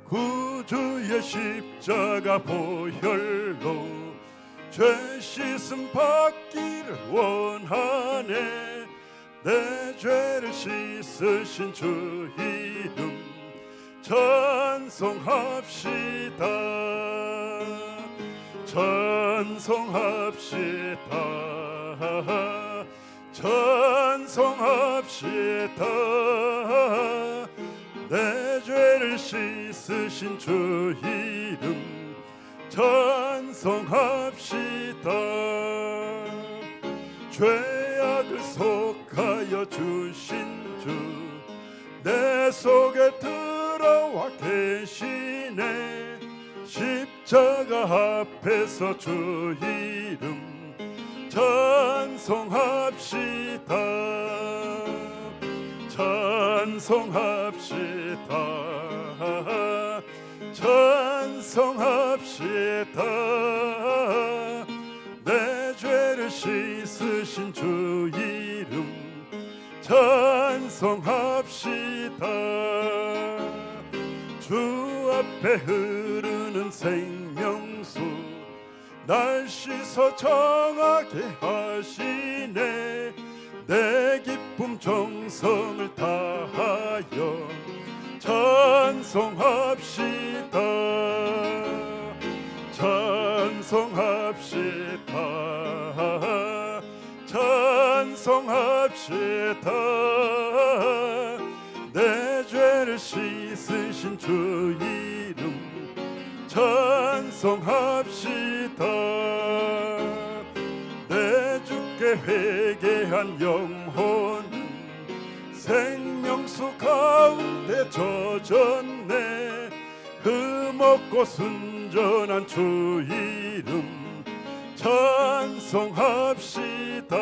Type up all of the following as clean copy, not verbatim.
구주의 십자가 보혈로 죄 씻음 받기를 원하네. 내 죄를 씻으신 주 이름 찬송합시다. 찬송합시다. 찬송합시다. 내 죄를 씻으신 주 이름 찬송합시다. 죄악을 속하여 주신 주 내 속에 들어와 계시네. 십자가 앞에서 주 이름 찬송합시다. 찬송합시다. 찬송합시다. 내 죄를 씻으신 주 이름 찬송합시다. 주 앞에 흐르는 생명수 날 씻어 정하게 하시네. 내 기쁨 정성을 다하여 찬송합시다. 찬송합시다. 찬송합시다. 내 죄를 씻으신 주 이름 찬송합시다. 내 주께 회개한 영혼은 생명수 가운데 젖었네. 흠없고 순전한 주 이름 찬송합시다.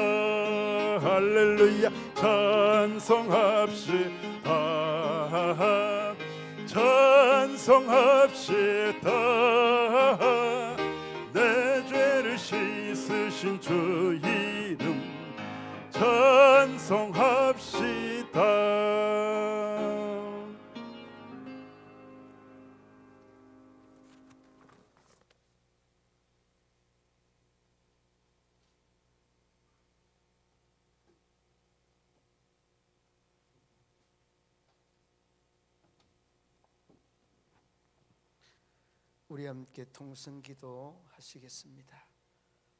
할렐루야. 찬송합시다. 찬송합시다. 내 죄를 씻으신 주 이름 찬송합시다. 우리 함께 통성기도 하시겠습니다.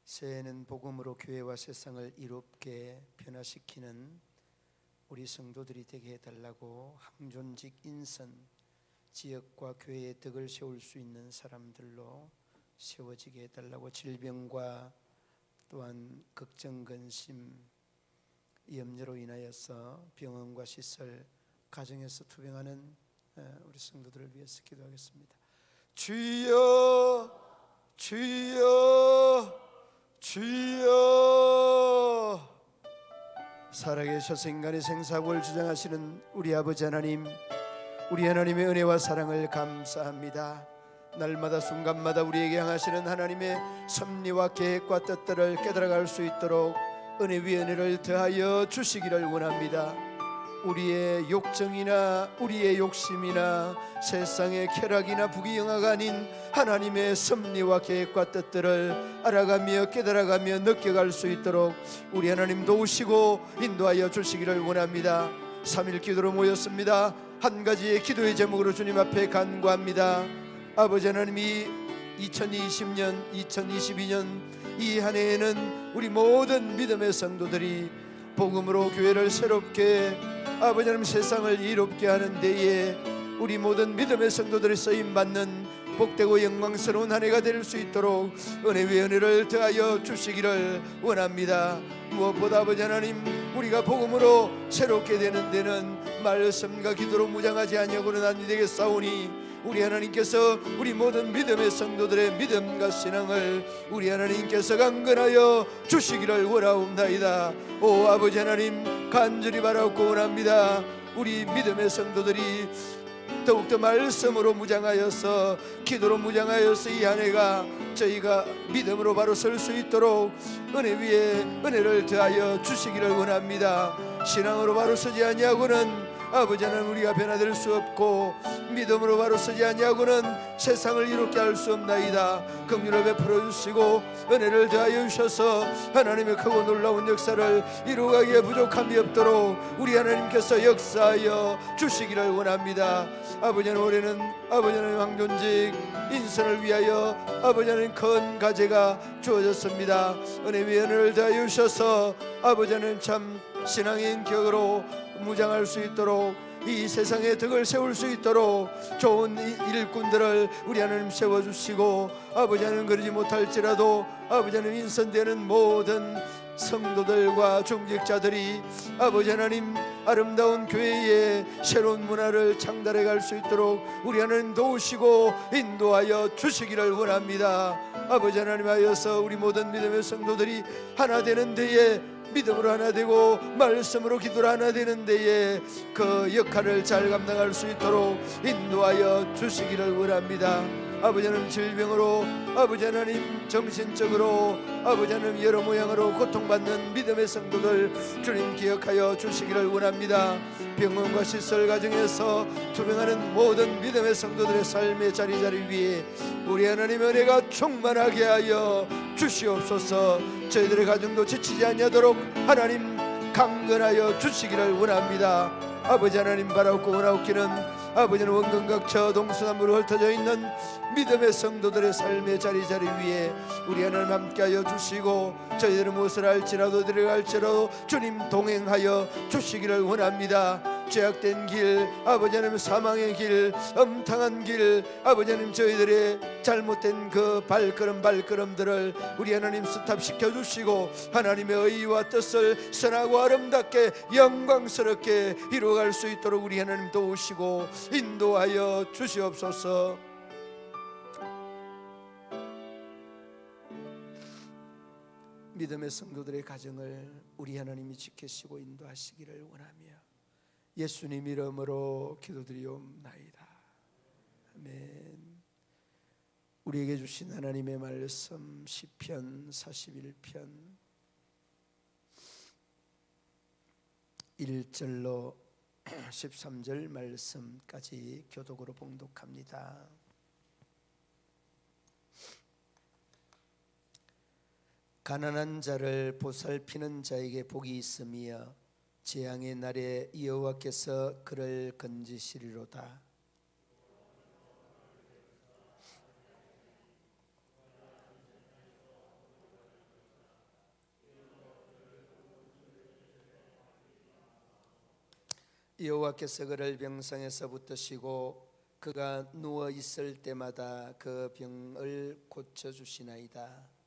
새해는 복음으로 교회와 세상을 이롭게 변화시키는 우리 성도들이 되게 해달라고 항존직 인선 지역과 교회의 덕을 세울 수 있는 사람들로 세워지게 해달라고 질병과 또한 걱정, 근심, 염려로 인하여서 병원과 시설, 가정에서 투병하는 우리 성도들을 위해서 기도하겠습니다. 주여, 주여, 주여. 살아계셔서 인간의 생사고를 주장하시는 우리 아버지 하나님, 우리 하나님의 은혜와 사랑을 감사합니다. 날마다 순간마다 우리에게 향하시는 하나님의 섭리와 계획과 뜻들을 깨달아갈 수 있도록 은혜 위에 은혜를 더하여 주시기를 원합니다. 우리의 욕정이나 우리의 욕심이나 세상의 쾌락이나 부귀영화가 아닌 하나님의 섭리와 계획과 뜻들을 알아가며 깨달아가며 느껴갈 수 있도록 우리 하나님 도우시고 인도하여 주시기를 원합니다. 3일 기도로 모였습니다. 한 가지의 기도의 제목으로 주님 앞에 간구합니다. 아버지 하나님이 2020년 2022년 이 한 해에는 우리 모든 믿음의 성도들이 복음으로 교회를 새롭게 아버지 하나님 세상을 이롭게 하는 데에 우리 모든 믿음의 성도들이 쓰임받는 복되고 영광스러운 한 해가 될 수 있도록 은혜 위에 은혜를 더하여 주시기를 원합니다. 무엇보다 아버지 하나님 우리가 복음으로 새롭게 되는 데는 말씀과 기도로 무장하지 아니하고는 안 되겠사오니 우리 하나님께서 우리 모든 믿음의 성도들의 믿음과 신앙을 우리 하나님께서 강건하여 주시기를 원하옵나이다. 오 아버지 하나님 간절히 바라옵고 원합니다. 우리 믿음의 성도들이 더욱더 말씀으로 무장하여서 기도로 무장하여서 이 한 해가 저희가 믿음으로 바로 설 수 있도록 은혜 위에 은혜를 더하여 주시기를 원합니다. 신앙으로 바로 서지 아니하고는 아버지 하나님 우리가 변화될 수 없고 믿음으로 바로 서지 아니하고는 세상을 이롭게 할 수 없나이다. 긍휼을 베풀어 주시고 은혜를 더하여 주셔서 하나님의 크고 놀라운 역사를 이루가기에 부족함이 없도록 우리 하나님께서 역사하여 주시기를 원합니다. 아버지 하나님 올해는 아버지 하나님 황존직 인선을 위하여 아버지 하나님 큰 가제가 주어졌습니다. 은혜 위에 은혜를 더하여 주셔서 아버지 하나님 참 신앙의 인격으로 무장할 수 있도록 이 세상에 덕을 세울 수 있도록 좋은 일꾼들을 우리 하나님 세워주시고 아버지 하나님 그러지 못할지라도 아버지 하나님 인선되는 모든 성도들과 중직자들이 아버지 하나님 아름다운 교회의 새로운 문화를 창달해 갈 수 있도록 우리 하나님 도우시고 인도하여 주시기를 원합니다. 아버지 하나님 하여서 우리 모든 믿음의 성도들이 하나 되는 데에 믿음으로 하나 되고 말씀으로 기도로 하나 되는 데에 그 역할을 잘 감당할 수 있도록 인도하여 주시기를 원합니다. 아버지 하나님 질병으로 아버지 하나님 정신적으로 아버지 하나님 여러 모양으로 고통받는 믿음의 성도들 주님 기억하여 주시기를 원합니다. 병원과 시설 가정에서 투병하는 모든 믿음의 성도들의 삶의 자리자리 위에 우리 하나님 은혜가 충만하게 하여 주시옵소서. 저희들의 가정도 지치지 아니하도록 하나님 강건하여 주시기를 원합니다. 아버지 하나님 바라옵고 원하옵기는 아버지는 원근각처 동서남으로 흩어져 있는 믿음의 성도들의 삶의 자리자리 위에 우리 하나님 함께하여 주시고 저희들은 무엇을 할지라도 들어갈지라도 주님 동행하여 주시기를 원합니다. 죄악된 길 아버지 하나님 사망의 길 엄탕한 길 아버지 하나님 저희들의 잘못된 그 발걸음들을 우리 하나님 스탑시켜 주시고 하나님의 의와 뜻을 선하고 아름답게 영광스럽게 이루어갈 수 있도록 우리 하나님 도우시고 인도하여 주시옵소서. 믿음의 성도들의 가정을 우리 하나님이 지키시고 인도하시기를 원하며 예수님 이름으로 기도드리옵나이다. 아멘. 우리에게 주신 하나님의 말씀 시편 41편 1절로 13절 말씀까지 교독으로 봉독합니다. 가난한 자를 보살피는 자에게 복이 있으며 재앙의 날에 여호와께서 그를 건지시리로다. 여호와께서 그를 병상에서 붙드시고 그가 누워 있을 때마다 그 병을 고쳐 주시나이다.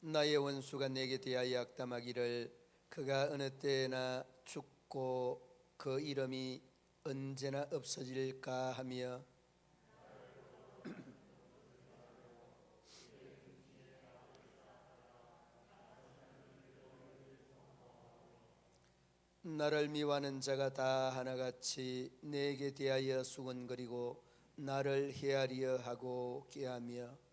나의 원수가 내게 대하여 악담하기를 그가 어느 때나 죽고 그 이름이 언제나 없어질까 하며 나를 미워하는 자가 다 하나같이 내게 대하여 수군거리고 나를 헤아리려 하고 꾀하며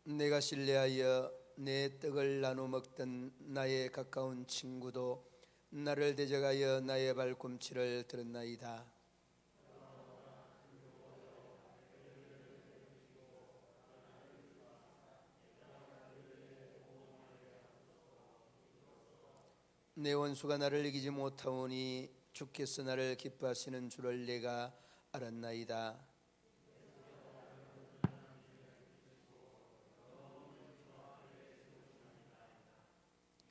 내가 신뢰하여 내 떡을 나눠 먹던 나의 가까운 친구도 나를 대적하여 나의 발꿈치를 들었나이다. 내 원수가 나를 이기지 못하오니 주께서 나를 기뻐하시는 줄을 내가 알았나이다.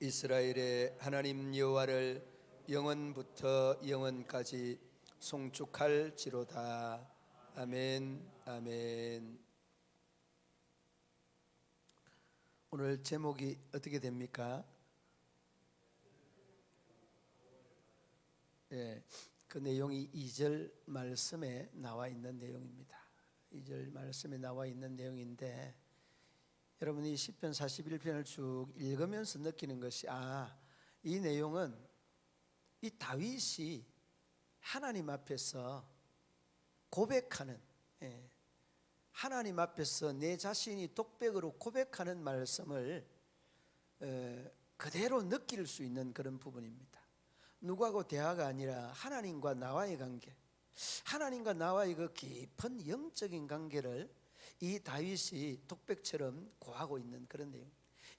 이스라엘의 하나님 여호와를 영원부터 영원까지 송축할지로다. 아멘. 아멘. 오늘 제목이 어떻게 됩니까? 그 내용이 2절 말씀에 나와 있는 내용입니다. 2절 말씀에 나와 있는 내용인데 여러분이 시편 41편을 쭉 읽으면서 느끼는 것이 이 내용은 이 다윗이 하나님 앞에서 고백하는, 하나님 앞에서 내 자신이 독백으로 고백하는 말씀을 그대로 느낄 수 있는 그런 부분입니다. 누구하고 대화가 아니라 하나님과 나와의 관계, 하나님과 나와의 그 깊은 영적인 관계를 이 다윗이 독백처럼 고하고 있는 그런 내용.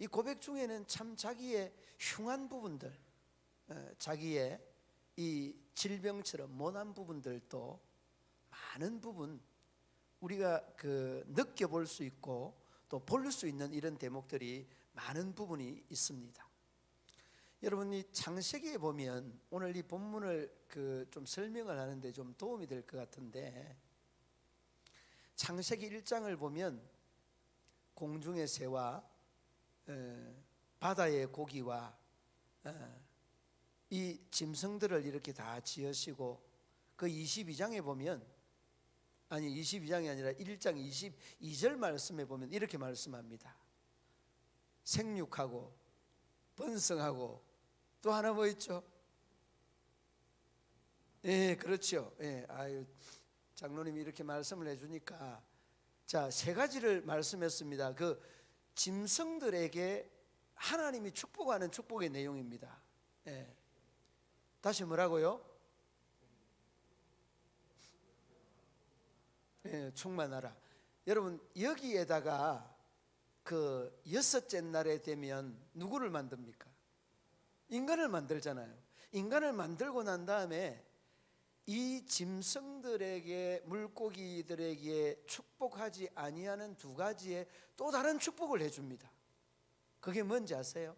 이 고백 중에는 참 자기의 흉한 부분들, 자기의 이 질병처럼 모난 부분들도 많은 부분 우리가 느껴볼 수 있고 또 볼 수 있는 이런 대목들이 많은 부분이 있습니다. 여러분, 이 창세기에 보면 오늘 이 본문을 좀 설명을 하는데 좀 도움이 될 것 같은데, 창세기 1장을 보면 공중의 새와 바다의 고기와 이 짐승들을 이렇게 다 지으시고, 그 22장에 보면, 아니 22장이 아니라 1장 22절 말씀에 보면 이렇게 말씀합니다. 생육하고 번성하고 또 하나 뭐 있죠? 그렇죠. 아유, 장로님이 이렇게 말씀을 해주니까, 자, 세 가지를 말씀했습니다. 그 짐승들에게 하나님이 축복하는 축복의 내용입니다. 다시 뭐라고요? 충만하라. 여러분, 여기에다가 그 여섯째 날에 되면 누구를 만듭니까? 인간을 만들잖아요. 인간을 만들고 난 다음에 이 짐승들에게, 물고기들에게 축복하지 아니하는 두 가지의 또 다른 축복을 해줍니다. 그게 뭔지 아세요?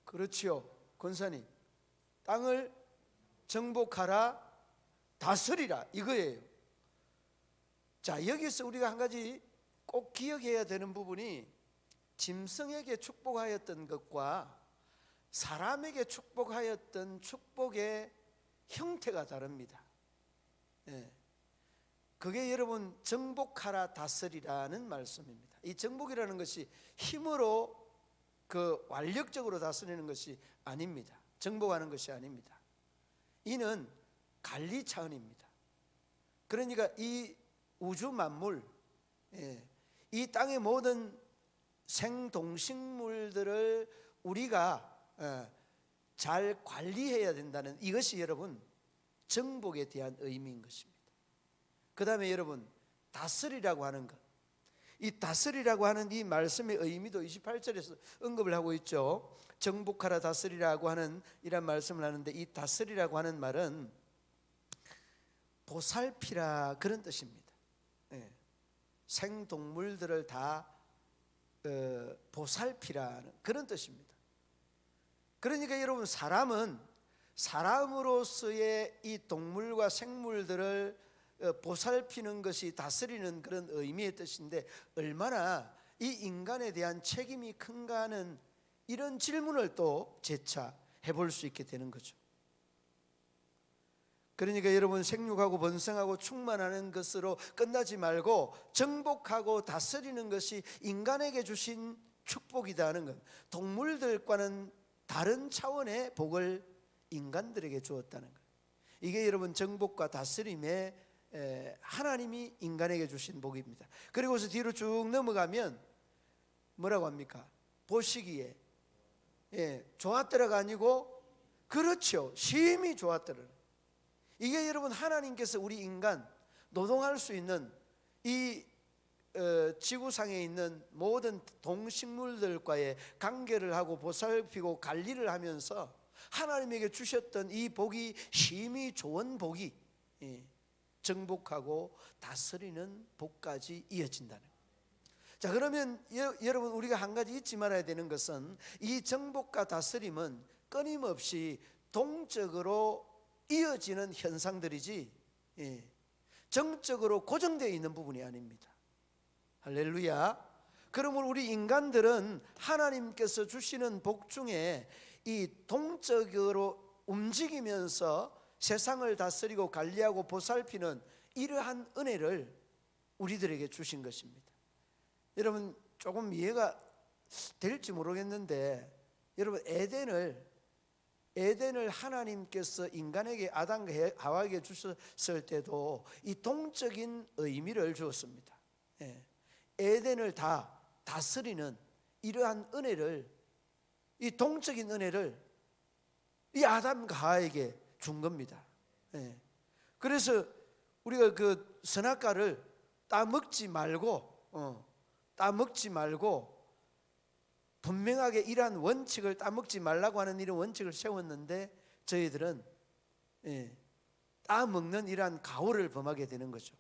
그렇지요, 권사님. 땅을 정복하라, 다스리라, 이거예요. 자, 여기서 우리가 한 가지 꼭 기억해야 되는 부분이, 짐승에게 축복하였던 것과 사람에게 축복하였던 축복의 형태가 다릅니다. 그게 여러분 정복하라, 다스리라는 말씀입니다. 이 정복이라는 것이 힘으로 완력적으로 다스리는 것이 아닙니다. 정복하는 것이 아닙니다. 이는 관리 차원입니다. 그러니까 이 우주 만물, 이 땅의 모든 생동식물들을 우리가 잘 관리해야 된다는, 이것이 여러분 정복에 대한 의미인 것입니다. 그 다음에 여러분, 다스리라고 하는 것, 이 다스리라고 하는 이 말씀의 의미도 28절에서 언급을 하고 있죠. 정복하라, 다스리라고 하는 이런 말씀을 하는데, 이 다스리라고 하는 말은 보살피라, 그런 뜻입니다. 생동물들을 다 보살피라는 그런 뜻입니다. 그러니까 여러분, 사람은 사람으로서의 이 동물과 생물들을 보살피는 것이 다스리는 그런 의미의 뜻인데, 얼마나 이 인간에 대한 책임이 큰가 하는 이런 질문을 또 재차 해볼 수 있게 되는 거죠. 그러니까 여러분, 생육하고 번성하고 충만하는 것으로 끝나지 말고 정복하고 다스리는 것이 인간에게 주신 축복이다 하는 것, 동물들과는 다른 차원의 복을 인간들에게 주었다는 것, 이게 여러분 정복과 다스림의 하나님이 인간에게 주신 복입니다. 그리고서 뒤로 쭉 넘어가면 뭐라고 합니까? 보시기에 좋았더라가 아니고, 그렇죠, 심히 좋았더라. 이게 여러분 하나님께서 우리 인간 노동할 수 있는 이 지구상에 있는 모든 동식물들과의 관계를 하고 보살피고 관리를 하면서 하나님에게 주셨던 이 복이 심히 좋은 복이 정복하고 다스리는 복까지 이어진다는 거예요. 자, 그러면 여러분, 우리가 한 가지 잊지 말아야 되는 것은, 이 정복과 다스림은 끊임없이 동적으로 이어지는 현상들이지 정적으로 고정되어 있는 부분이 아닙니다. 할렐루야. 그러므로 우리 인간들은 하나님께서 주시는 복 중에 이 동적으로 움직이면서 세상을 다스리고 관리하고 보살피는 이러한 은혜를 우리들에게 주신 것입니다. 여러분, 조금 이해가 될지 모르겠는데, 여러분 에덴을 하나님께서 인간에게 아담과 하와에게 주셨을 때도 이 동적인 의미를 주었습니다. 예. 에덴을 다 다스리는 이러한 은혜를, 이 동적인 은혜를 이 아담과 하와에게 준 겁니다. 예. 그래서 우리가 그 선악과를 따먹지 말고 분명하게 이러한 원칙을 따먹지 말라고 하는 이런 원칙을 세웠는데 저희들은 따먹는 이러한 가호를 범하게 되는 거죠.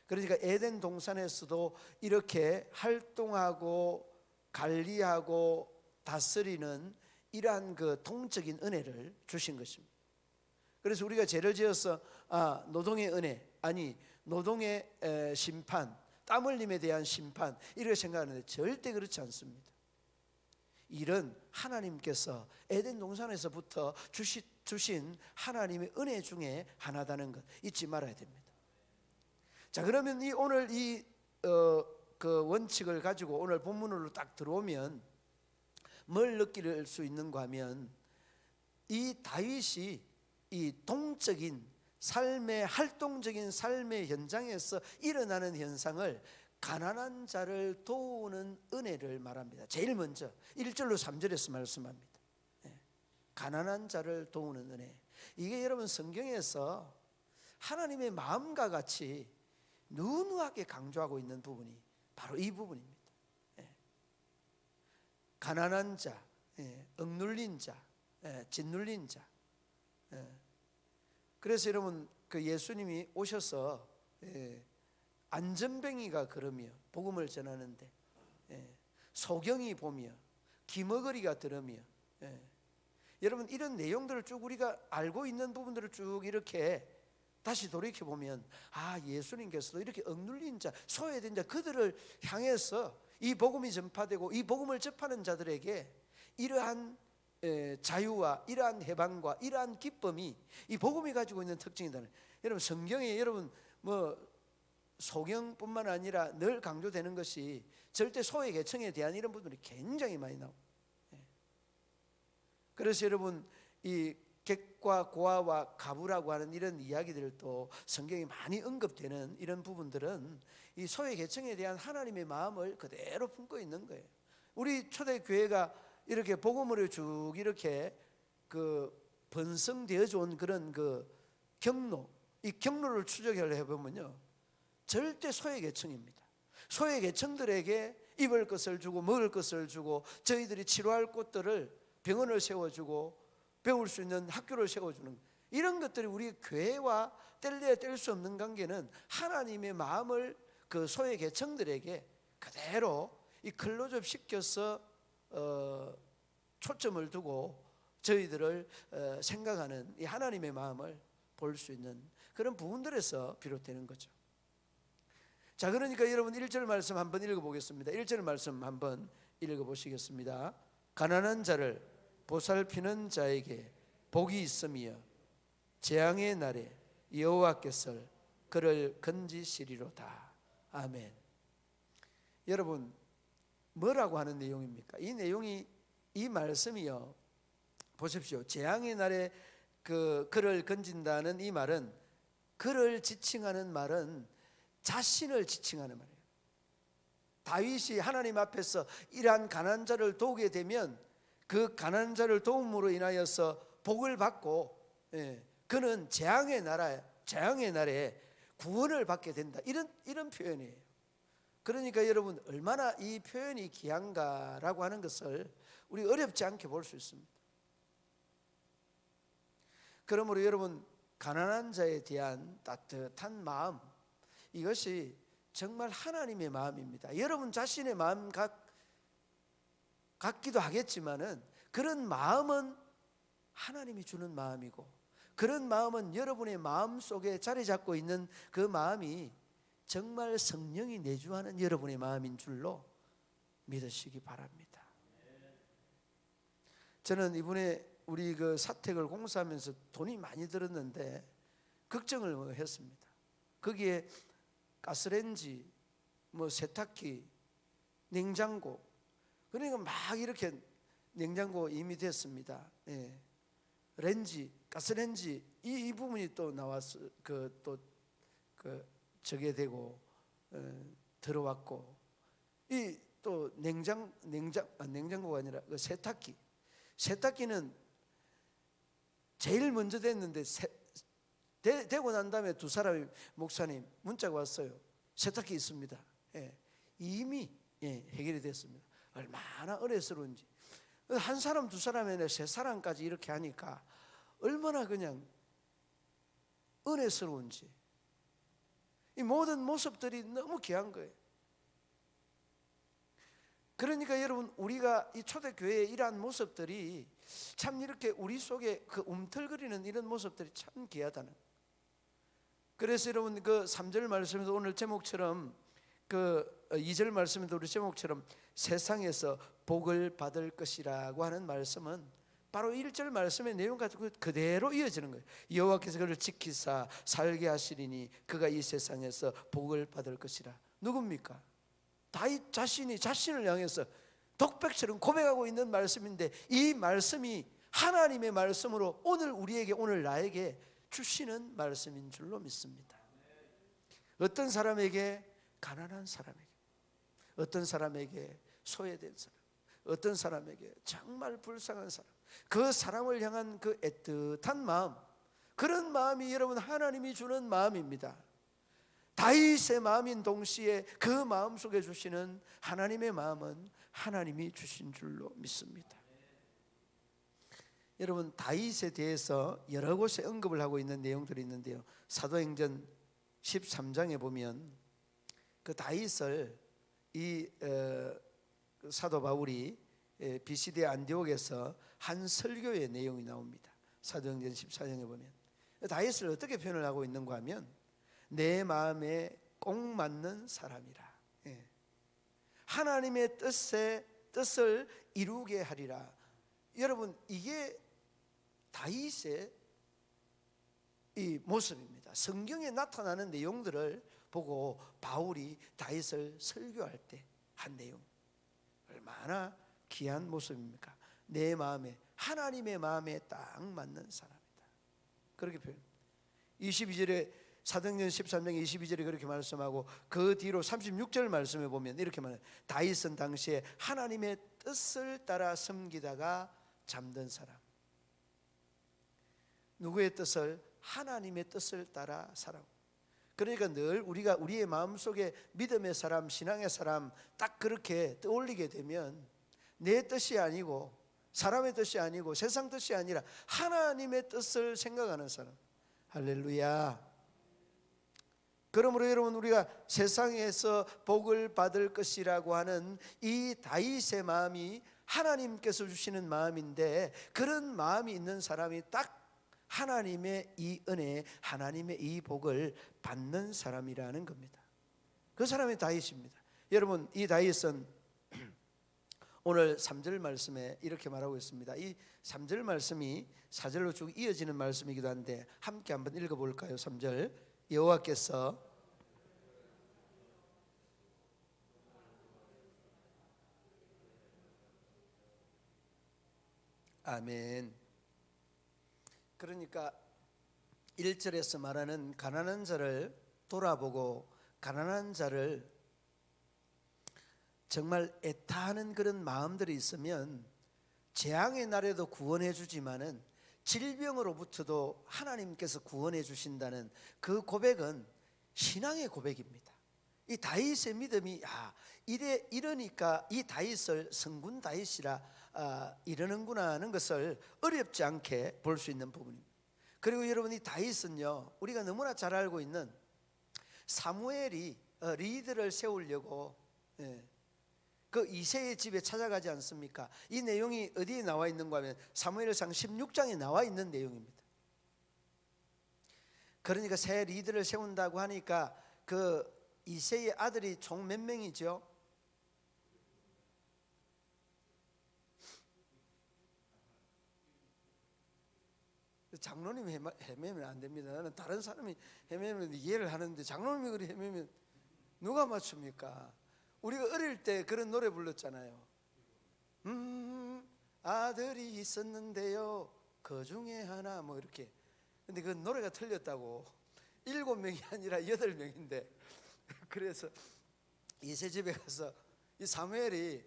그러니까 에덴 동산에서도 이렇게 활동하고 관리하고 다스리는 이러한 그 동적인 은혜를 주신 것입니다. 그래서 우리가 죄를 지어서 노동의 은혜, 아니 노동의 심판, 땀 흘림에 대한 심판 이렇게 생각하는데 절대 그렇지 않습니다. 이런 하나님께서 에덴 동산에서부터 주신 하나님의 은혜 중에 하나다는 것 잊지 말아야 됩니다. 자, 그러면 오늘 그 원칙을 가지고 오늘 본문으로 딱 들어오면 뭘 느낄 수 있는가 하면 이 다윗이 이 동적인 삶의 활동적인 삶의 현장에서 일어나는 현상을 가난한 자를 도우는 은혜를 말합니다. 제일 먼저 1절로 3절에서 말씀합니다. 가난한 자를 도우는 은혜. 이게 여러분 성경에서 하나님의 마음과 같이 누누하게 강조하고 있는 부분이 바로 이 부분입니다. 가난한 자, 억눌린 자, 짓눌린 자. 그래서 여러분 그 예수님이 오셔서 안전뱅이가 걸으며 복음을 전하는데 소경이 보며 기머거리가 들으며 여러분 이런 내용들을 쭉 우리가 알고 있는 부분들을 쭉 이렇게 다시 돌이켜보면 예수님께서도 이렇게 억눌린 자, 소외된 자 그들을 향해서 이 복음이 전파되고 이 복음을 접하는 자들에게 이러한 자유와 이러한 해방과 이러한 기쁨이 이 복음이 가지고 있는 특징이다. 여러분 성경에 여러분 소경뿐만 아니라 늘 강조되는 것이 절대 소외 계층에 대한 이런 부분들이 굉장히 많이 나옵니다. 그래서 여러분 이 객과 고아와 가부라고 하는 이런 이야기들도 성경에 많이 언급되는 이런 부분들은 이 소외 계층에 대한 하나님의 마음을 그대로 품고 있는 거예요. 우리 초대 교회가 이렇게 복음으로 쭉 이렇게 그 번성되어져 온 그런 그 경로, 이 경로를 추적을 해보면요 절대 소외 계층입니다. 소외 계층들에게 입을 것을 주고 먹을 것을 주고 저희들이 치료할 곳들을 병원을 세워주고 배울 수 있는 학교를 세워주는 이런 것들이 우리 교회와 뗄래야 뗄 수 없는 관계는 하나님의 마음을 그 소외 계층들에게 그대로 이 클로즈업 시켜서 초점을 두고 저희들을 생각하는 이 하나님의 마음을 볼 수 있는 그런 부분들에서 비롯되는 거죠. 자, 그러니까 여러분 1절 말씀 한번 읽어보겠습니다. 1절 말씀 한번 읽어보시겠습니다. 가난한 자를 보살피는 자에게 복이 있으며 재앙의 날에 여호와께서 그를 건지시리로다. 아멘. 여러분 뭐라고 하는 내용입니까? 이 내용이 이 말씀이요 보십시오. 재앙의 날에 그를 건진다는 이 말은 그를 지칭하는 말은 자신을 지칭하는 말이에요. 다윗이 하나님 앞에서 이러한 가난한 자를 도우게 되면 그 가난한 자를 도움으로 인하여서 복을 받고 그는 재앙의 날에 구원을 받게 된다. 이런 표현이에요. 그러니까 여러분 얼마나 이 표현이 귀한가라고 하는 것을 우리 어렵지 않게 볼 수 있습니다. 그러므로 여러분 가난한 자에 대한 따뜻한 마음 이것이 정말 하나님의 마음입니다. 여러분 자신의 마음 같기도 하겠지만은 그런 마음은 하나님이 주는 마음이고 그런 마음은 여러분의 마음 속에 자리 잡고 있는 그 마음이 정말 성령이 내주하는 여러분의 마음인 줄로 믿으시기 바랍니다. 저는 이번에 우리 그 사택을 공사하면서 돈이 많이 들었는데 걱정을 했습니다. 거기에 가스레인지, 세탁기, 냉장고 그러니까 막 이렇게 냉장고 이미 됐습니다. 예. 렌지, 가스렌지 이 부분이 또 나왔어. 저게 되고 들어왔고, 이 또 냉장고가 아니라 그 세탁기는 제일 먼저 됐는데 되고 난 다음에 두 사람이 목사님 문자가 왔어요. 세탁기 있습니다. 예. 이미 해결이 됐습니다. 얼마나 은혜스러운지. 한 사람 두 사람이 아니라 세 사람까지 이렇게 하니까 얼마나 그냥 은혜스러운지. 이 모든 모습들이 너무 귀한 거예요. 그러니까 여러분, 우리가 이 초대교회에 이러한 모습들이 참 이렇게 우리 속에 그 움틀거리는 이런 모습들이 참 귀하다는. 그래서 여러분, 그 3절 말씀에도 오늘 제목처럼, 그 2절 말씀에도 우리 제목처럼 세상에서 복을 받을 것이라고 하는 말씀은 바로 1절 말씀의 내용 가지고 그대로 이어지는 거예요. 여호와께서 그를 지키사 살게 하시리니 그가 이 세상에서 복을 받을 것이라. 누굽니까? 다윗 자신이 자신을 향해서 독백처럼 고백하고 있는 말씀인데, 이 말씀이 하나님의 말씀으로 오늘 우리에게, 오늘 나에게 주시는 말씀인 줄로 믿습니다. 어떤 사람에게? 가난한 사람에게, 어떤 사람에게 소외된 사람, 어떤 사람에게 정말 불쌍한 사람, 그 사람을 향한 그 애틋한 마음, 그런 마음이 여러분 하나님이 주는 마음입니다. 다윗의 마음인 동시에 그 마음 속에 주시는 하나님의 마음은 하나님이 주신 줄로 믿습니다. 여러분, 다윗에 대해서 여러 곳에 언급을 하고 있는 내용들이 있는데요, 사도행전 13장에 보면 그 다윗을 이 사도 바울이 비시디아 안디옥에서 한 설교의 내용이 나옵니다. 사도행전 14장에 보면 다윗을 어떻게 표현을 하고 있는가 하면, 내 마음에 꼭 맞는 사람이라. 하나님의 뜻을 이루게 하리라. 여러분, 이게 다윗의 이 모습입니다. 성경에 나타나는 내용들을 보고 바울이 다윗을 설교할 때 한 내용, 얼마나 귀한 모습입니까? 내 마음에, 하나님의 마음에 딱 맞는 사람이다. 그렇게 표현합니다. 22절에, 사도행전 13장 22절에 그렇게 말씀하고, 그 뒤로 36절 말씀에 보면 이렇게 말해요. 다윗은 당시에 하나님의 뜻을 따라 섬기다가 잠든 사람. 누구의 뜻을? 하나님의 뜻을 따라 살아. 그러니까 늘 우리가 우리의 마음속에 믿음의 사람, 신앙의 사람 딱 그렇게 떠올리게 되면 내 뜻이 아니고, 사람의 뜻이 아니고, 세상 뜻이 아니라 하나님의 뜻을 생각하는 사람. 할렐루야. 그러므로 여러분, 우리가 세상에서 복을 받을 것이라고 하는 이 다윗의 마음이 하나님께서 주시는 마음인데, 그런 마음이 있는 사람이 딱 하나님의 이 은혜, 하나님의 이 복을 받는 사람이라는 겁니다. 그 사람이 다윗입니다. 여러분, 이 다윗은 오늘 3절 말씀에 이렇게 말하고 있습니다. 이 3절 말씀이 4절로 쭉 이어지는 말씀이기도 한데 함께 한번 읽어볼까요? 3절, 여호와께서 아멘. 그러니까 1절에서 말하는 가난한 자를 돌아보고, 가난한 자를 정말 애타하는 그런 마음들이 있으면 재앙의 날에도 구원해 주지만은 질병으로부터도 하나님께서 구원해 주신다는 그 고백은 신앙의 고백입니다. 이 다윗의 믿음이 이러니까 이 다윗을 성군 다윗이라 이러는구나 하는 것을 어렵지 않게 볼 수 있는 부분입니다. 그리고 여러분, 이 다윗은요, 우리가 너무나 잘 알고 있는 사무엘이 리드를 세우려고 그 이새의 집에 찾아가지 않습니까? 이 내용이 어디에 나와 있는가 하면 사무엘상 16장에 나와 있는 내용입니다. 그러니까 새 리드를 세운다고 하니까 그 이새의 아들이 총 몇 명이죠? 장로님이 헤매면 안 됩니다. 나는 다른 사람이 헤매면 이해를 하는데 장로님이 그리 헤매면 누가 맞춥니까? 우리가 어릴 때 그런 노래 불렀잖아요. 아들이 있었는데요 그 중에 하나 뭐 이렇게. 근데 그 노래가 틀렸다고. 7명이 아니라 8명인데 그래서 이세 집에 가서 이 사무엘이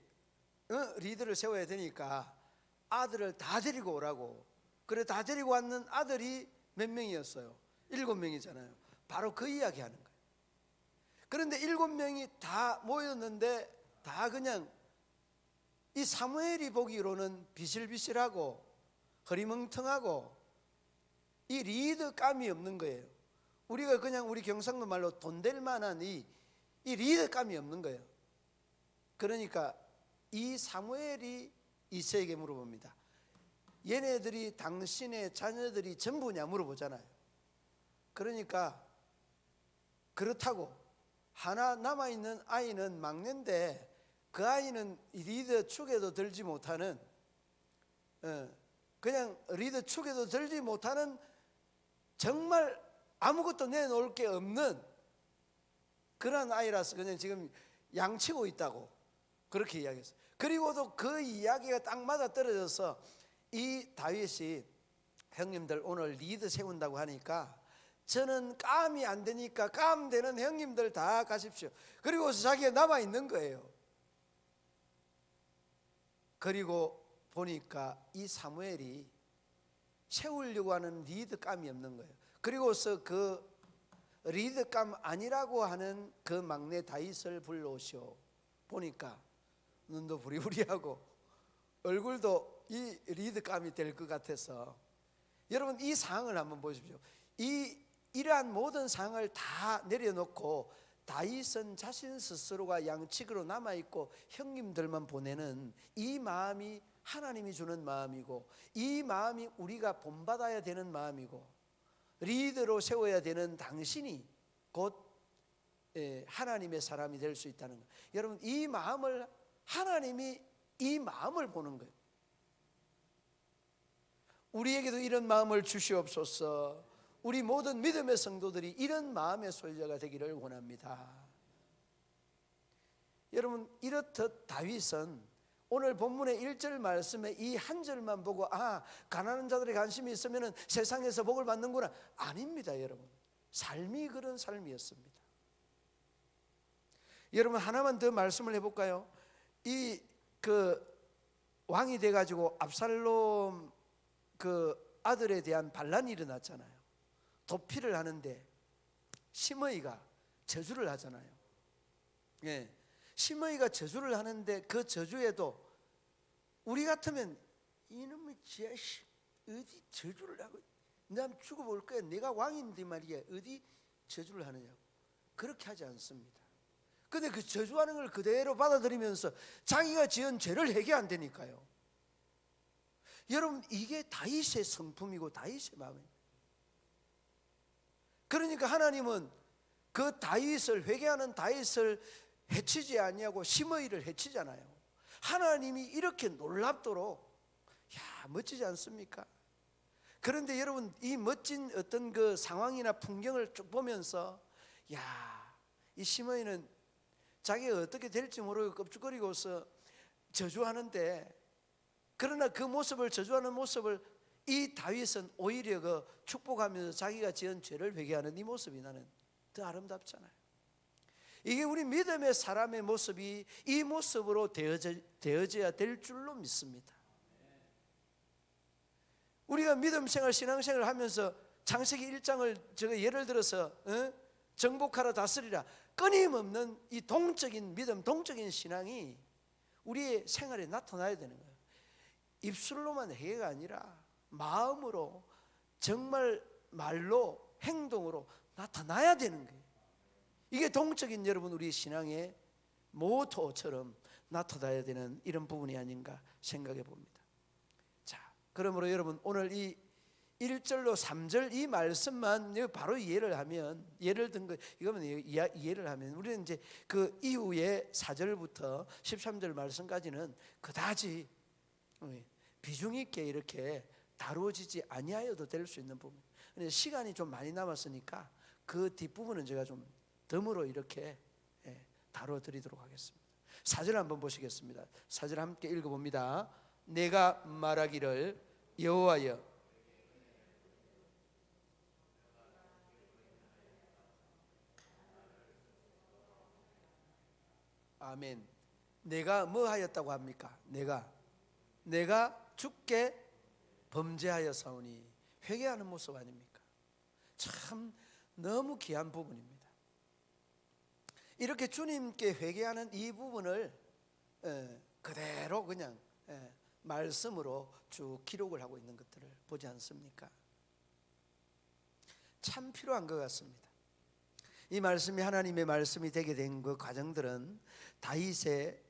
리더를 세워야 되니까 아들을 다 데리고 오라고. 그래 다 데리고 왔는 아들이 몇 명이었어요? 7명이잖아요. 바로 그 이야기 하는 거예요. 그런데 7명이 다 모였는데 다 그냥 이 사무엘이 보기로는 비실비실하고 허리멍텅하고 이 리더감이 없는 거예요. 우리가 그냥 우리 경상도 말로 돈 될 만한 이 리더감이 없는 거예요. 그러니까 이 사무엘이 이새에게 물어봅니다. 얘네들이 당신의 자녀들이 전부냐 물어보잖아요. 그러니까 그렇다고 하나 남아있는 아이는 막내인데 그 아이는 리더 축에도 들지 못하는 그냥 리더 축에도 들지 못하는 정말 아무것도 내놓을 게 없는 그런 아이라서 그냥 지금 양치고 있다고 그렇게 이야기했어요. 그리고도 그 이야기가 딱 맞아 떨어져서 이 다윗이 형님들 오늘 리더 세운다고 하니까 저는 깜이 안 되니까 깜 되는 형님들 다 가십시오. 그리고 자기가 남아 있는 거예요. 그리고 보니까 이 사무엘이 세우려고 하는 리더감이 없는 거예요. 그리고서 그 리더감 아니라고 하는 그 막내 다윗을 불러오시오. 보니까 눈도 부리부리하고 얼굴도 이 리더감이 될 것 같아서 여러분 이 상황을 한번 보십시오. 이러한 모든 상황을 다 내려놓고 다윗은 자신 스스로가 양측으로 남아있고 형님들만 보내는 이 마음이 하나님이 주는 마음이고 이 마음이 우리가 본받아야 되는 마음이고 리더로 세워야 되는 당신이 곧 하나님의 사람이 될 수 있다는 거예요. 여러분 이 마음을 하나님이 이 마음을 보는 거예요. 우리에게도 이런 마음을 주시옵소서. 우리 모든 믿음의 성도들이 이런 마음의 소유자가 되기를 원합니다. 여러분 이렇듯 다윗은 오늘 본문의 1절 말씀에 이 한 절만 보고 가난한 자들의 관심이 있으면 세상에서 복을 받는구나. 아닙니다. 여러분 삶이 그런 삶이었습니다. 여러분 하나만 더 말씀을 해볼까요? 이 왕이 돼가지고 압살롬 그 아들에 대한 반란이 일어났잖아요. 도피를 하는데 시므이가 저주를 하잖아요. 예, 시므이가 저주를 하는데 그 저주에도 우리 같으면 이놈의 자식 어디 저주를 하고 난 죽어볼 거야. 내가 왕인데 말이야. 어디 저주를 하느냐고. 그렇게 하지 않습니다. 근데 그 저주하는 걸 그대로 받아들이면서 자기가 지은 죄를 회개한다니까요. 여러분 이게 다윗의 성품이고 다윗의 마음입니다. 그러니까 하나님은 그 다윗을 회개하는 다윗을 해치지 아니하고 시므이를 해치잖아요. 하나님이 이렇게 놀랍도록 멋지지 않습니까? 그런데 여러분 이 멋진 어떤 그 상황이나 풍경을 쭉 보면서 이 시므이는 자기가 어떻게 될지 모르고 껍죽거리고서 저주하는데 그러나 그 모습을 저주하는 모습을 이 다윗은 오히려 그 축복하면서 자기가 지은 죄를 회개하는 이 모습이 나는 더 아름답잖아요. 이게 우리 믿음의 사람의 모습이 이 모습으로 되어져야 될 줄로 믿습니다. 우리가 믿음생활 신앙생활을 하면서 창세기 1장을 제가 예를 들어서 정복하라 다스리라 끊임없는 이 동적인 믿음, 동적인 신앙이 우리의 생활에 나타나야 되는 거예요. 입술로만 회개가 아니라 마음으로 정말 말로 행동으로 나타나야 되는 거예요. 이게 동적인 여러분 우리 신앙의 모토처럼 나타나야 되는 이런 부분이 아닌가 생각해 봅니다. 자, 그러므로 여러분 오늘 이 1절로 3절 이 말씀만 바로 이해를 하면 예를 든 거 이거면 이해를 하면 우리는 이제 그 이후에 4절부터 13절 말씀까지는 그다지 비중 있게 이렇게 다루어지지 아니하여도 될 수 있는 부분. 근데 시간이 좀 많이 남았으니까 그 뒷부분은 제가 좀 덤으로 이렇게 다뤄 드리도록 하겠습니다. 4절 한번 보시겠습니다. 4절 함께 읽어봅니다. 내가 말하기를 여호와여 아멘. 내가 뭐 하였다고 합니까? 내가 주께 범죄하였사오니 회개하는 모습 아닙니까? 참 너무 귀한 부분입니다. 이렇게 주님께 회개하는 이 부분을 그대로 그냥 말씀으로 쭉 기록을 하고 있는 것들을 보지 않습니까? 참 필요한 것 같습니다. 이 말씀이 하나님의 말씀이 되게 된 그 과정들은 다윗의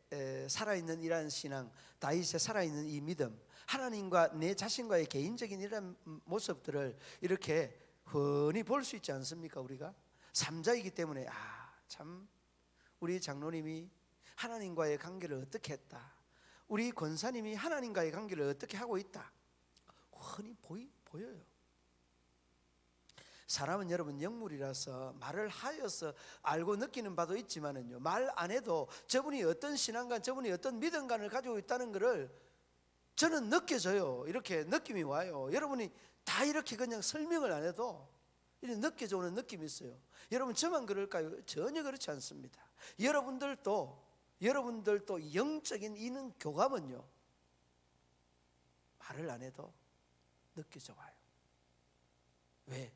살아있는 이러한 신앙, 다윗의 살아있는 이 믿음, 하나님과 내 자신과의 개인적인 이런 모습들을 이렇게 흔히 볼 수 있지 않습니까? 우리가 삼자이기 때문에 참 우리 장로님이 하나님과의 관계를 어떻게 했다, 우리 권사님이 하나님과의 관계를 어떻게 하고 있다, 흔히 보여요. 사람은 여러분 영물이라서 말을 하여서 알고 느끼는 바도 있지만은요, 말 안 해도 저분이 어떤 신앙관, 저분이 어떤 믿음관을 가지고 있다는 것을 저는 느껴져요. 이렇게 느낌이 와요. 여러분이 다 이렇게 그냥 설명을 안 해도 이렇게 느껴져 오는 느낌이 있어요. 여러분 저만 그럴까요? 전혀 그렇지 않습니다. 여러분들도 영적인 이는 교감은요, 말을 안 해도 느껴져 와요. 왜?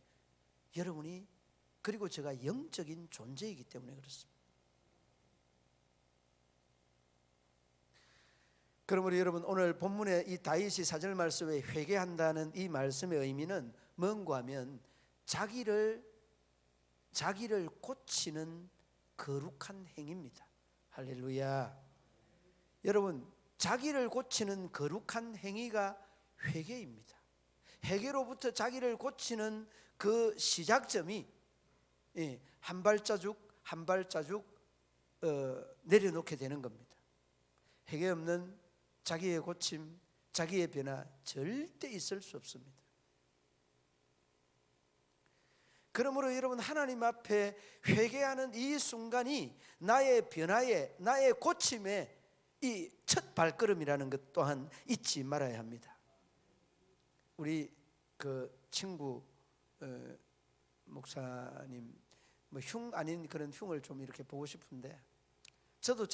여러분이 그리고 제가 영적인 존재이기 때문에 그렇습니다. 그러므로 여러분 오늘 본문의 이 다윗이 사절 말씀에 회개한다는 이 말씀의 의미는 뭔가 하면 자기를 고치는 거룩한 행위입니다. 할렐루야. 여러분 자기를 고치는 거룩한 행위가 회개입니다. 회개로부터 자기를 고치는 그 시작점이 한 발자국 한 발자국 내려놓게 되는 겁니다. 회개 없는 자기의 고침, 자기의 변화 절대 있을 수 없습니다. 그러므로 여러분 하나님 앞에 회개하는 이 순간이 나의 변화에, 나의 고침에 이 첫 발걸음이라는 것 또한 잊지 말아야 합니다. 우리 그 친구 목사님 뭐 흉 아닌 그런 흉을 좀 이렇게 보고 싶은데, 저도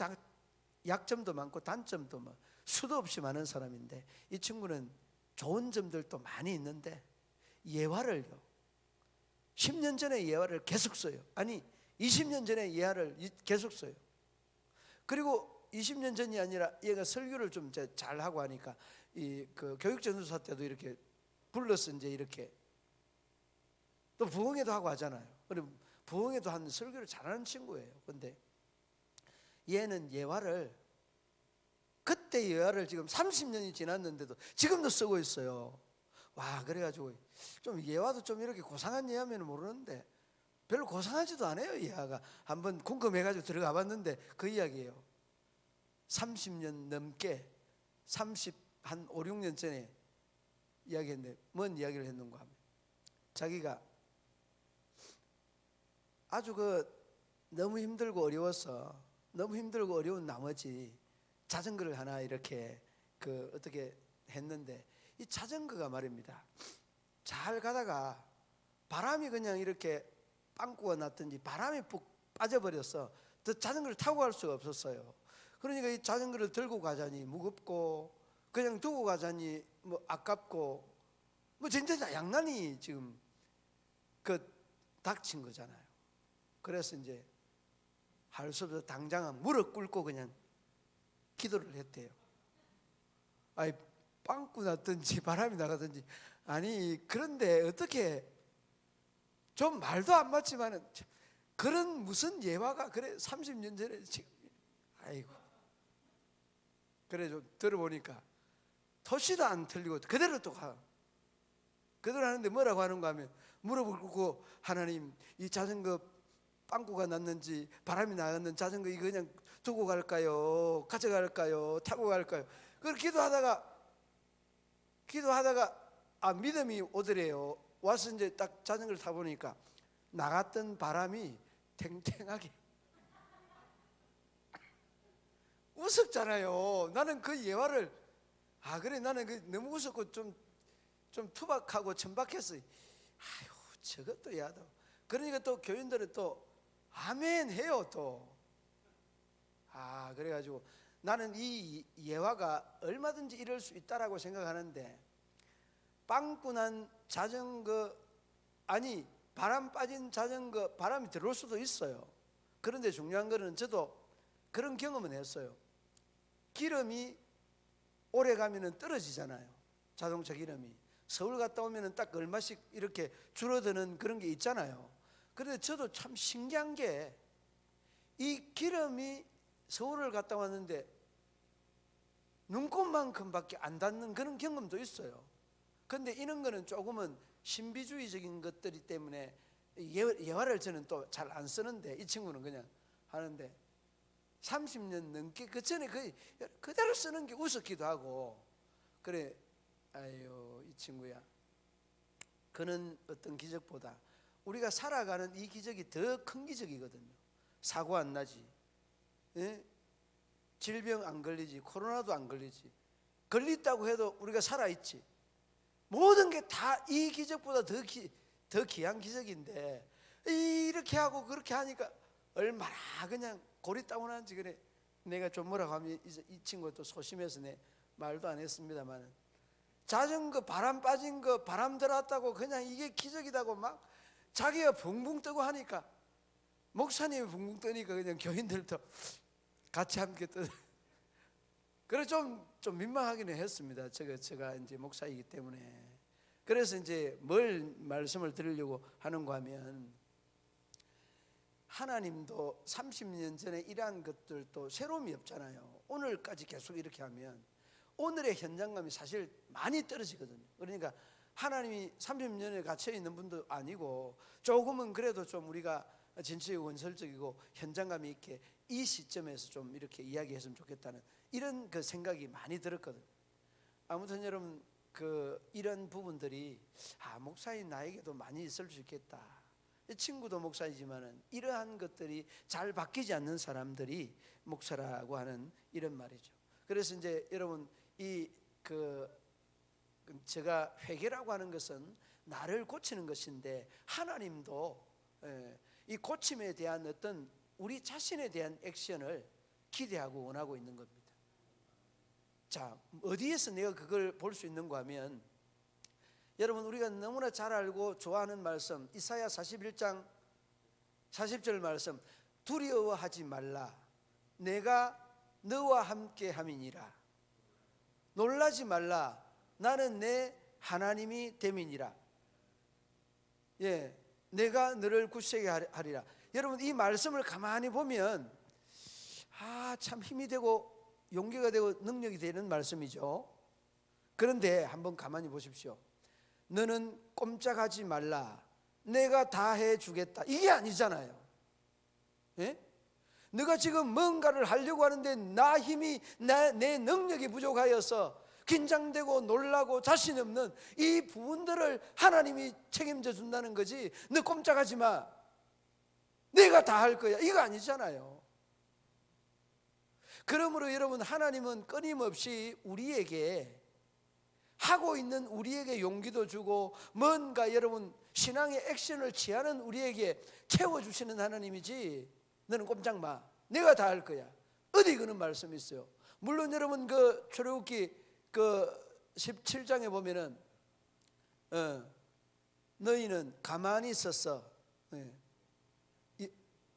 약점도 많고 단점도 뭐 수도 없이 많은 사람인데 이 친구는 좋은 점들도 많이 있는데 예화를요 10년 전에 예화를 계속 써요. 아니 20년 전에 예화를 계속 써요. 그리고 20년 전이 아니라 얘가 설교를 좀 잘 하고 하니까 이 그 교육전도사 때도 이렇게 불러서 이제 이렇게 또 부흥회도 하고 하잖아요. 그리고 부흥회도 한 설교를 잘하는 친구예요. 근데 얘는 예화를 그때 예화를 지금 30년이 지났는데도 지금도 쓰고 있어요. 와, 그래가지고 좀 예화도 좀 이렇게 고상한 예화면 모르는데 별로 고상하지도 않아요. 예화가 한번 궁금해가지고 들어가 봤는데 그 이야기예요. 30년 넘게 한 5, 6년 전에 이야기했는데 뭔 이야기를 했는가 하면 자기가 아주 너무 힘들고 어려운 나머지 자전거를 하나 이렇게 어떻게 했는데 이 자전거가 말입니다. 잘 가다가 바람이 그냥 이렇게 빵꾸가 났든지 바람이 푹 빠져버려서 또 자전거를 타고 갈 수가 없었어요. 그러니까 이 자전거를 들고 가자니 무겁고 그냥 두고 가자니 뭐 아깝고 뭐 진짜 양난이 지금 닥친 거잖아요. 그래서 이제 할 수 없어서 당장 무릎 꿇고 그냥 기도를 했대요. 아니 빵꾸 났든지 바람이 나가든지 아니 그런데 어떻게 좀 말도 안 맞지만은 그런 무슨 예화가 그래 30년 전에 지금 아이고 그래 좀 들어보니까 토시도 안 틀리고 그대로 또 가. 그대로 하는데 뭐라고 하는가 하면 무릎을 꿇고 하나님 이 자전거 빵꾸가 났는지 바람이 나갔는 자전거 이거 그냥 두고 갈까요? 가져갈까요? 타고 갈까요? 그걸 기도하다가 믿음이 오더래요. 와서 이제 딱 자전거를 타보니까 나갔던 바람이 탱탱하게 우습잖아요. 나는 그 예화를 그래 나는 너무 웃었고 좀 투박하고 천박했어. 아유 저것도 야도. 그러니까 또 교인들은 또 아멘 해요 또. 그래가지고 나는 이 예화가 얼마든지 이럴 수 있다라고 생각하는데, 빵꾸난 자전거, 아니 바람 빠진 자전거, 바람이 들어올 수도 있어요. 그런데 중요한 거는 저도 그런 경험은 했어요. 기름이 오래 가면은 떨어지잖아요. 자동차 기름이 서울 갔다 오면은 딱 얼마씩 이렇게 줄어드는 그런 게 있잖아요. 그런데 저도 참 신기한 게, 이 기름이 서울을 갔다 왔는데 눈곱만큼밖에 안 닿는 그런 경험도 있어요. 그런데 이런 거는 조금은 신비주의적인 것들이 때문에 예화를 저는 또 잘 안 쓰는데, 이 친구는 그냥 하는데 30년 넘게 그 전에 그대로 쓰는 게 웃었기도 하고. 그래, 아유 이 친구야, 그는 어떤 기적보다 우리가 살아가는 이 기적이 더 큰 기적이거든요. 사고 안 나지, 질병 안 걸리지, 코로나도 안 걸리지, 걸렸다고 해도 우리가 살아있지. 모든 게 다 이 기적보다 더 귀한 기적인데, 이렇게 하고 그렇게 하니까 얼마나 그냥 고리따분한지. 그래 내가 좀 뭐라고 하면 이 친구가 또 소심해서 내 말도 안 했습니다만, 자전거 바람 빠진 거 바람 들어왔다고 그냥 이게 기적이다고 막 자기가 붕붕 뜨고 하니까, 목사님이 붕붕 뜨니까 그냥 교인들도 같이 함께 뜨. 그래 좀 민망하기는 했습니다. 제가 이제 목사이기 때문에. 그래서 이제 뭘 말씀을 드리려고 하는가 하면, 하나님도 30년 전에 일한 것들도 새로움이 없잖아요. 오늘까지 계속 이렇게 하면 오늘의 현장감이 사실 많이 떨어지거든요. 그러니까 하나님이 30년에 갇혀 있는 분도 아니고, 조금은 그래도 좀 우리가 진취적이고 건설적이고 현장감이 있게 이 시점에서 좀 이렇게 이야기했으면 좋겠다는 이런 그 생각이 많이 들었거든요. 아무튼 여러분, 이런 부분들이 목사인 나에게도 많이 있을 수 있겠다. 이 친구도 목사이지만은 이러한 것들이 잘 바뀌지 않는 사람들이 목사라고 하는 이런 말이죠. 그래서 이제 여러분, 제가 회개라고 하는 것은 나를 고치는 것인데, 하나님도 이 고침에 대한 어떤 우리 자신에 대한 액션을 기대하고 원하고 있는 겁니다. 자, 어디에서 내가 그걸 볼 수 있는가 하면, 여러분 우리가 너무나 잘 알고 좋아하는 말씀, 이사야 41장 40절 말씀, 두려워하지 말라, 내가 너와 함께 함이니라. 놀라지 말라, 나는 내 하나님이 됨이니라. 내가 너를 굳세게 하리라. 여러분 이 말씀을 가만히 보면 참 힘이 되고 용기가 되고 능력이 되는 말씀이죠. 그런데 한번 가만히 보십시오. 너는 꼼짝하지 말라, 내가 다 해주겠다, 이게 아니잖아요. 너가 지금 뭔가를 하려고 하는데 내 능력이 부족하여서 긴장되고 놀라고 자신 없는 이 부분들을 하나님이 책임져 준다는 거지, 너 꼼짝하지 마, 내가 다 할 거야, 이거 아니잖아요. 그러므로 여러분, 하나님은 끊임없이 우리에게 하고 있는 우리에게 용기도 주고, 뭔가 여러분 신앙의 액션을 취하는 우리에게 채워주시는 하나님이지, 너는 꼼짝 마, 내가 다 할 거야, 어디 그런 말씀이 있어요? 물론 여러분 출애굽기 17장에 보면은 너희는 가만히 있었어,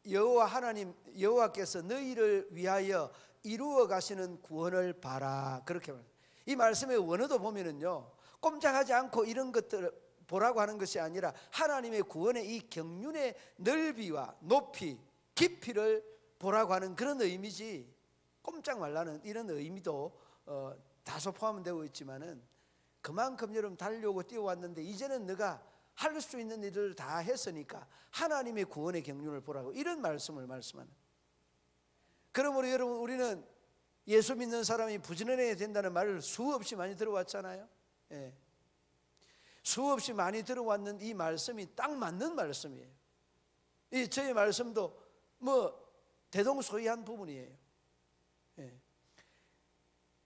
여호와 하나님 여호와께서 너희를 위하여 이루어 가시는 구원을 봐라, 그렇게 말합니다. 이 말씀의 원어도 보면은요, 꼼짝하지 않고 이런 것들을 보라고 하는 것이 아니라 하나님의 구원의 이 경륜의 넓이와 높이, 깊이를 보라고 하는 그런 의미지, 꼼짝 말라는 이런 의미도 다소 포함되고 있지만은, 그만큼 여러분 달려오고 뛰어왔는데 이제는 너가 할 수 있는 일을 다 했으니까 하나님의 구원의 경륜을 보라고, 이런 말씀을 말씀하는. 그러므로 여러분, 우리는 예수 믿는 사람이 부지런해야 된다는 말을 수없이 많이 들어왔잖아요. 수없이 많이 들어왔는 이 말씀이 딱 맞는 말씀이에요. 이 저의 말씀도 대동소이한 부분이에요.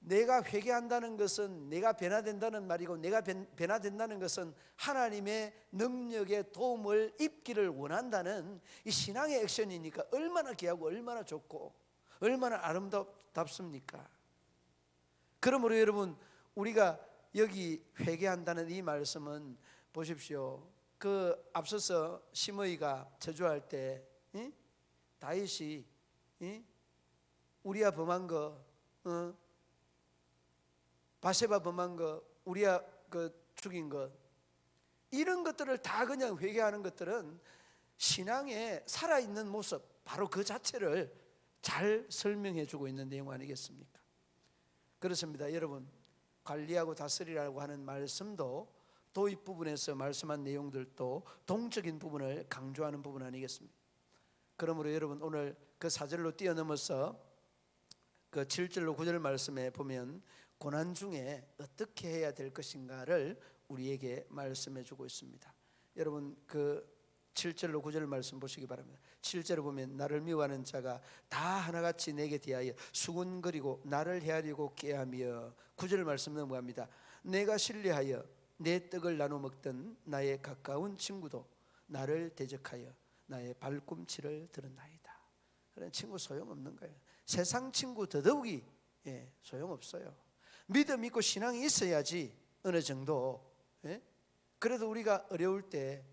내가 회개한다는 것은 내가 변화된다는 말이고, 내가 변화된다는 것은 하나님의 능력의 도움을 입기를 원한다는 이 신앙의 액션이니까 얼마나 귀하고 얼마나 좋고 얼마나 아름답습니까? 그러므로 여러분, 우리가 여기 회개한다는 이 말씀은 보십시오. 그 앞서서 시므이가 저주할 때 다윗이 우리야 범한 거, 바세바 범한 거, 우리야 죽인 것, 이런 것들을 다 그냥 회개하는 것들은 신앙의 살아있는 모습, 바로 그 자체를 잘 설명해 주고 있는 내용 아니겠습니까? 그렇습니다. 여러분, 관리하고 다스리라고 하는 말씀도 도입 부분에서 말씀한 내용들도 동적인 부분을 강조하는 부분 아니겠습니까? 그러므로 여러분, 오늘 그 4절로 뛰어넘어서 그 7절로 9절 말씀에 보면 고난 중에 어떻게 해야 될 것인가를 우리에게 말씀해 주고 있습니다. 여러분, 그 7절로 9절 말씀 보시기 바랍니다. 7절을 보면 나를 미워하는 자가 다 하나같이 내게 대하여 수군거리고 나를 헤아리고 꾀하며, 9절 말씀 넘어갑니다. 내가 신뢰하여 내 떡을 나눠 먹던 나의 가까운 친구도 나를 대적하여 나의 발꿈치를 들었나이다. 그런 친구 소용없는 거예요. 세상 친구 더더욱이 소용없어요. 믿음 있고 신앙이 있어야지 어느 정도 그래도 우리가 어려울 때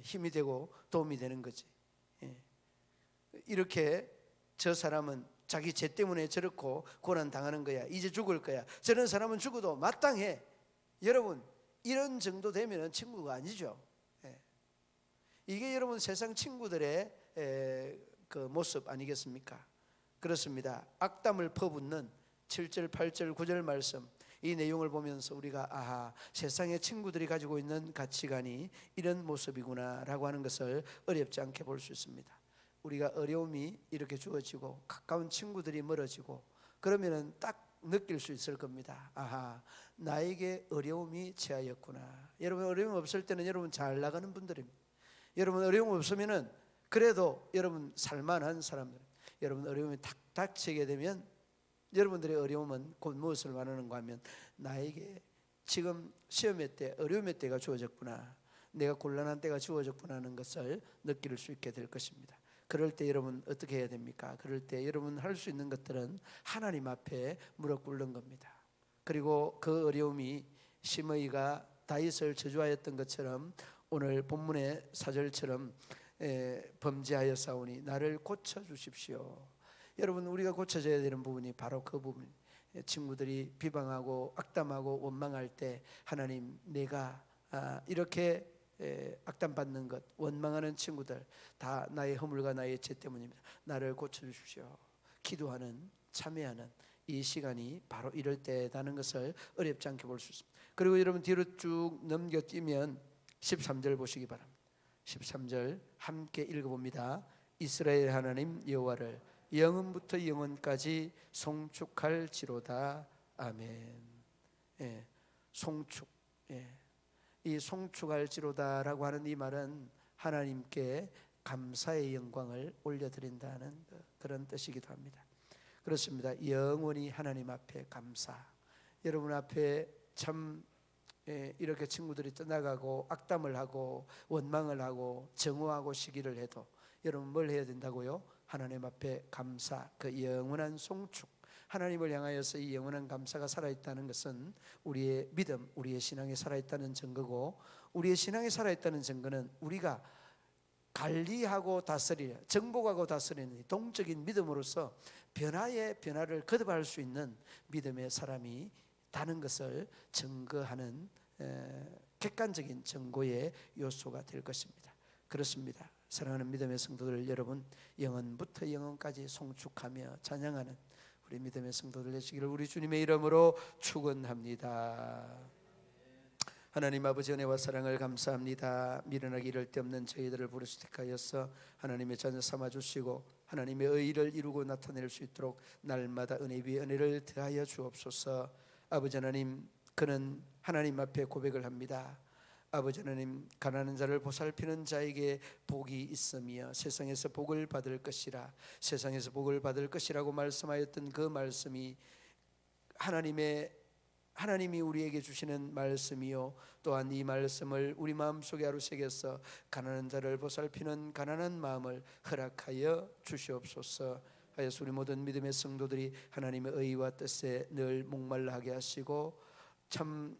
힘이 되고 도움이 되는 거지. 이렇게 저 사람은 자기 죄 때문에 저렇고 고난 당하는 거야, 이제 죽을 거야, 저런 사람은 죽어도 마땅해. 여러분, 이런 정도 되면 친구가 아니죠. 이게 여러분 세상 친구들의 그 모습 아니겠습니까? 그렇습니다. 악담을 퍼붓는 7절, 8절, 9절 말씀, 이 내용을 보면서 우리가 아하, 세상의 친구들이 가지고 있는 가치관이 이런 모습이구나 라고 하는 것을 어렵지 않게 볼 수 있습니다. 우리가 어려움이 이렇게 주어지고 가까운 친구들이 멀어지고 그러면은 딱 느낄 수 있을 겁니다. 아하, 나에게 어려움이 처하였구나. 여러분, 어려움 없을 때는 여러분 잘 나가는 분들입니다. 여러분, 어려움 없으면은 그래도 여러분 살만한 사람들. 여러분, 어려움이 탁 닥치게 되면 여러분들의 어려움은 곧 무엇을 말하는가 하면 나에게 지금 시험의 때, 어려움의 때가 주어졌구나, 내가 곤란한 때가 주어졌구나 하는 것을 느낄 수 있게 될 것입니다. 그럴 때 여러분 어떻게 해야 됩니까? 그럴 때 여러분 할 수 있는 것들은 하나님 앞에 무릎 꿇는 겁니다. 그리고 그 어려움이 시므이가 다윗을 저주하였던 것처럼 오늘 본문의 4절처럼 범죄하여 싸우니 나를 고쳐주십시오. 여러분, 우리가 고쳐져야 되는 부분이 바로 그 부분. 친구들이 비방하고 악담하고 원망할 때 하나님, 내가 이렇게 악담받는 것, 원망하는 친구들 다 나의 허물과 나의 죄 때문입니다. 나를 고쳐주십시오. 기도하는, 참회하는 이 시간이 바로 이럴 때라는 것을 어렵지 않게 볼 수 있습니다. 그리고 여러분 뒤로 쭉 넘겨뛰면 13절 보시기 바랍니다. 13절 함께 읽어봅니다. 이스라엘 하나님 여호와를 영원부터 영원까지 송축할지로다. 아멘. 송축. 이 송축할지로다라고 하는 이 말은 하나님께 감사의 영광을 올려드린다는 그런 뜻이기도 합니다. 그렇습니다. 영원히 하나님 앞에 감사. 여러분 앞에 참 이렇게 친구들이 떠나가고 악담을 하고 원망을 하고 정오하고 시기를 해도 여러분 뭘 해야 된다고요? 하나님 앞에 감사, 그 영원한 송축, 하나님을 향하여서 이 영원한 감사가 살아있다는 것은 우리의 믿음, 우리의 신앙이 살아있다는 증거고, 우리의 신앙이 살아있다는 증거는 우리가 관리하고 다스리는, 정복하고 다스리는 동적인 믿음으로서 변화를 거듭할 수 있는 믿음의 사람이 다는 것을 증거하는 객관적인 증거의 요소가 될 것입니다. 그렇습니다. 사랑하는 믿음의 성도들 여러분, 영원부터 영원까지 송축하며 찬양하는 우리 믿음의 성도들 되시기를 우리 주님의 이름으로 축원합니다. 하나님 아버지 은혜와 사랑을 감사합니다. 미련하기 이를 데 없는 저희들을 부르시옵소서. 하나님의 자녀 삼아주시고 하나님의 의를 이루고 나타낼 수 있도록 날마다 은혜 위에 은혜를 더하여 주옵소서. 아버지 하나님, 그는 하나님 앞에 고백을 합니다. 아버지 하나님, 가난한 자를 보살피는 자에게 복이 있으며 세상에서 복을 받을 것이라, 세상에서 복을 받을 것이라고 말씀하였던 그 말씀이 하나님이 우리에게 주시는 말씀이요, 또한 이 말씀을 우리 마음속에 하루 새겨서 가난한 자를 보살피는 가난한 마음을 허락하여 주시옵소서. 하여서 우리 모든 믿음의 성도들이 하나님의 의와 뜻에 늘 목말라 하게 하시고 참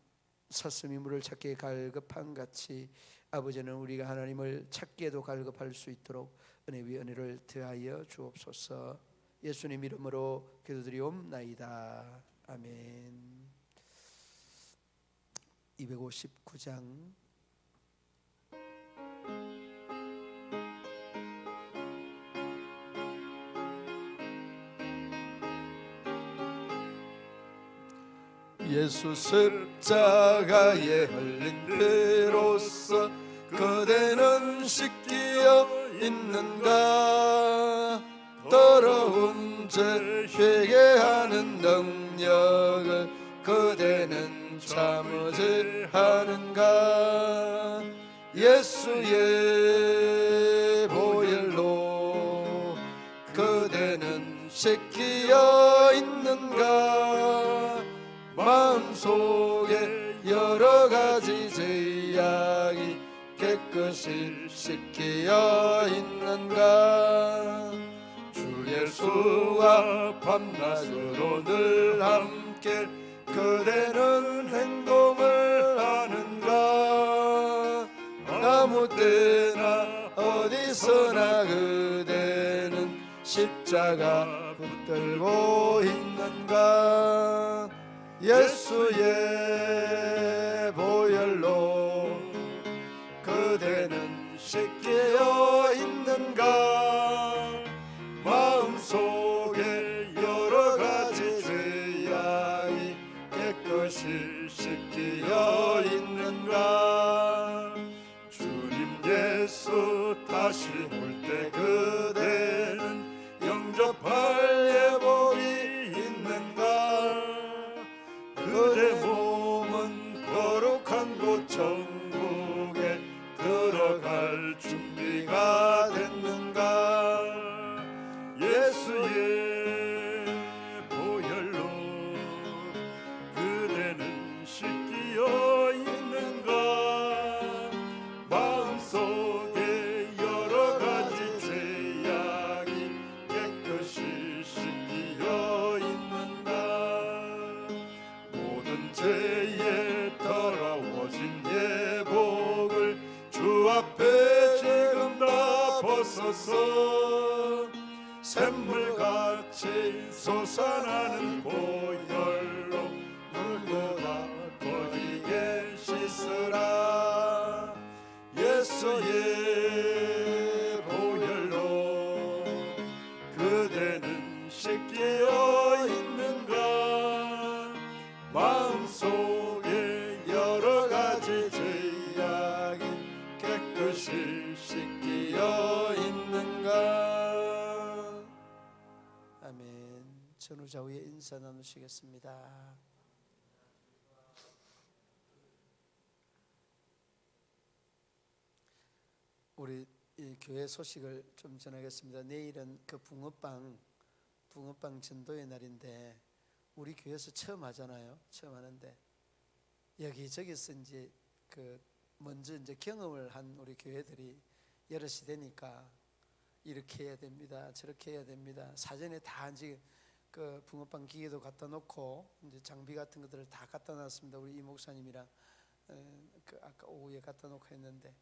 사슴이 물을 찾기에 갈급한 같이 아버지는 우리가 하나님을 찾기에도 갈급할 수 있도록 은혜 위 은혜를 더하여 주옵소서. 예수님 이름으로 기도드리옵나이다. 아멘. 259장 예수 십자가에 흘린 피로써 그대는 씻기어 있는가? 더러운 죄 회개하는 능력을 그대는 참으지 하는가? 예수의 보혈로 그대는 씻기어 있는가? 마음속에 여러 가지 죄악이 깨끗이 씻기어 있는가? 주 예수와 밤낮으로 늘 함께 그대는 행동을 하는가? 아무 때나 어디서나 그대는 십자가 붙들고 있는가? 예수의 보혈로 그대는 씻기어 있는가? 마음속에 여러 가지 죄악이 깨끗이 씻기어 있는가? 주님 예수 다시 올 때 그대는 영접할 예복이 있는가? 그대 몸은 거룩한 곳 천국에 들어갈 준비가 됐는가? 예수의 보혈로 그대는 씻기어 있는가? 마음속에 여러 가지 죄악이 깨끗이 씻기어 있는가? 모든 죄에 더러워진 예복을 주 앞에 지금 다 벗어서 샘물같이 솟아나는 보혈로 물보다 거리게 씻으라. 예수의 보혈로 그대는 씻기어 있는가? 마음속에 여러 가지 죄악이 깨끗이 씻기어 있는가? 아멘. 전후좌우에 인사 나누시겠습니다. 우리 이 교회 소식을 좀 전하겠습니다. 내일은 그 붕어빵 전도의 날인데 우리 교회에서 처음 하잖아요. 처음 하는데 여기저기서 이제 그 먼저 이제 경험을 한 우리 교회들이 여럿이 되니까 이렇게 해야 됩니다, 저렇게 해야 됩니다. 사전에 다 이제 그 붕어빵 기계도 갖다 놓고 이제 장비 같은 것들을 다 갖다 놨습니다. 우리 이 목사님이랑 그 아까 오후에 갖다 놓고 했는데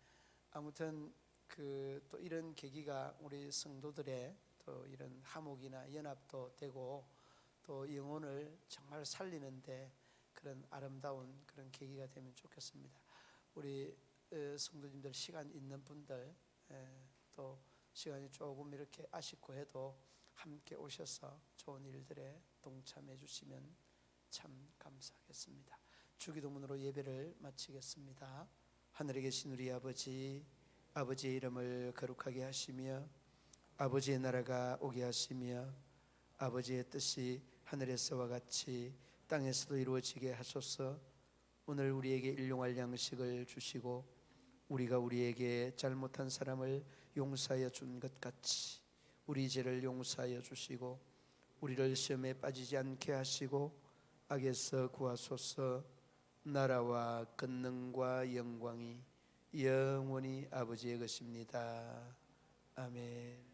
아무튼 그 또 이런 계기가 우리 성도들의 또 이런 화목이나 연합도 되고 또 영혼을 정말 살리는데 그런 아름다운 그런 계기가 되면 좋겠습니다. 우리 성도님들 시간 있는 분들 또 시간이 조금 이렇게 아쉽고 해도 함께 오셔서 좋은 일들에 동참해 주시면 참 감사하겠습니다. 주기도문으로 예배를 마치겠습니다. 하늘에 계신 우리 아버지, 아버지의 이름을 거룩하게 하시며 아버지의 나라가 오게 하시며 아버지의 뜻이 하늘에서와 같이 땅에서도 이루어지게 하소서. 오늘 우리에게 일용할 양식을 주시고 우리가 우리에게 잘못한 사람을 용서하여 준 것 같이 우리 죄를 용서하여 주시고 우리를 시험에 빠지지 않게 하시고 악에서 구하소서. 나라와 권능과 영광이 영원히 아버지의 것입니다. 아멘.